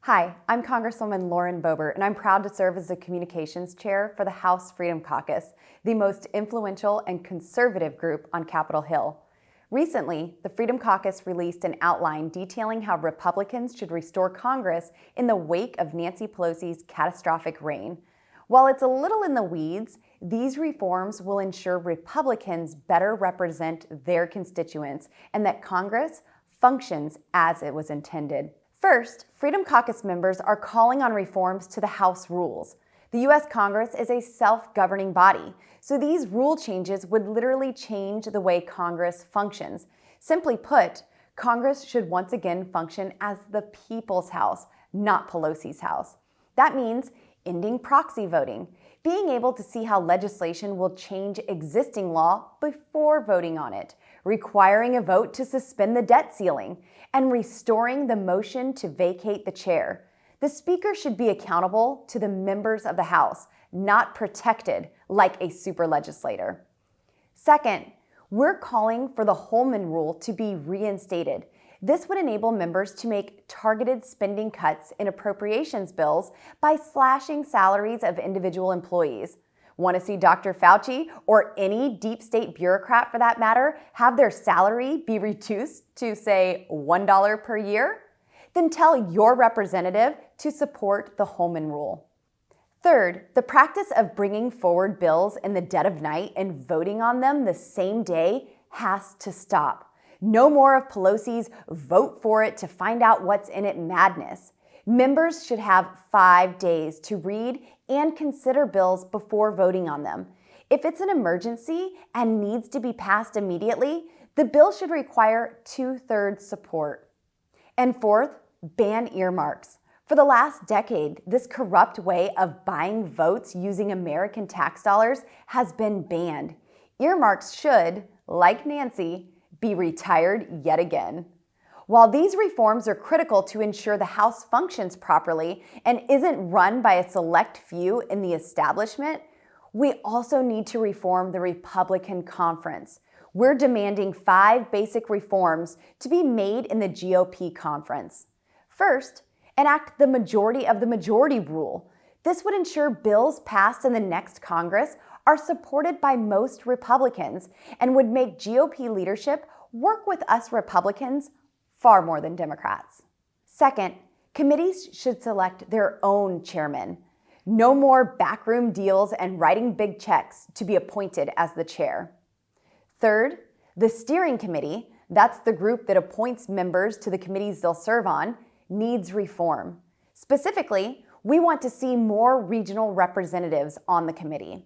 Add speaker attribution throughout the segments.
Speaker 1: Hi, I'm Congresswoman Lauren Boebert, and I'm proud to serve as the Communications Chair for the House Freedom Caucus, the most influential and conservative group on Capitol Hill. Recently, the Freedom Caucus released an outline detailing how Republicans should restore Congress in the wake of Nancy Pelosi's catastrophic reign. While it's a little in the weeds, these reforms will ensure Republicans better represent their constituents and that Congress functions as it was intended. First, Freedom Caucus members are calling on reforms to the House rules. The U.S. Congress is a self-governing body, so these rule changes would literally change the way Congress functions. Simply put, Congress should once again function as the people's house, not Pelosi's house. That means ending proxy voting, being able to see how legislation will change existing law before voting on it, requiring a vote to suspend the debt ceiling, and restoring the motion to vacate the chair. The Speaker should be accountable to the members of the House, not protected like a super legislator. Second, we're calling for the Holman Rule to be reinstated. This would enable members to make targeted spending cuts in appropriations bills by slashing salaries of individual employees. Want to see Dr. Fauci, or any deep state bureaucrat for that matter, have their salary be reduced to, say, $1 per year? Then tell your representative to support the Holman Rule. Third, the practice of bringing forward bills in the dead of night and voting on them the same day has to stop. No more of Pelosi's vote for it to find out what's in it madness. Members should have 5 days to read and consider bills before voting on them. If it's an emergency and needs to be passed immediately, the bill should require 2/3 support. And fourth, ban earmarks. For the last decade, this corrupt way of buying votes using American tax dollars has been banned. Earmarks should, like Nancy, be retired yet again. While these reforms are critical to ensure the House functions properly and isn't run by a select few in the establishment, we also need to reform the Republican conference. We're demanding 5 basic reforms to be made in the GOP conference. First, enact the majority of the majority rule. This would ensure bills passed in the next Congress are supported by most Republicans and would make GOP leadership work with us Republicans far more than Democrats. Second, committees should select their own chairman. No more backroom deals and writing big checks to be appointed as the chair. Third, the steering committee, that's the group that appoints members to the committees they'll serve on, needs reform. Specifically, we want to see more regional representatives on the committee.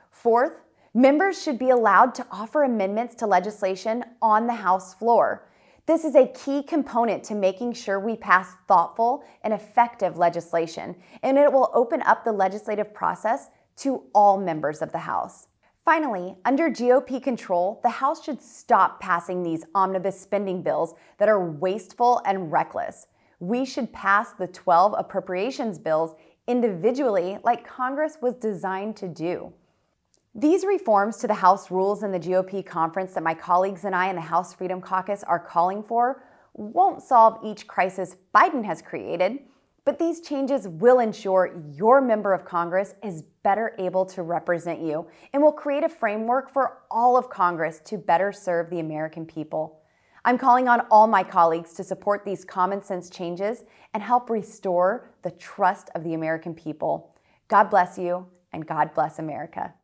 Speaker 1: Fourth, members should be allowed to offer amendments to legislation on the House floor. This is a key component to making sure we pass thoughtful and effective legislation, and it will open up the legislative process to all members of the House. Finally, under GOP control, the House should stop passing these omnibus spending bills that are wasteful and reckless. We should pass the 12 appropriations bills individually like Congress was designed to do. These reforms to the House rules and the GOP conference that my colleagues and I in the House Freedom Caucus are calling for won't solve each crisis Biden has created, but these changes will ensure your member of Congress is better able to represent you and will create a framework for all of Congress to better serve the American people. I'm calling on all my colleagues to support these common sense changes and help restore the trust of the American people. God bless you, and God bless America.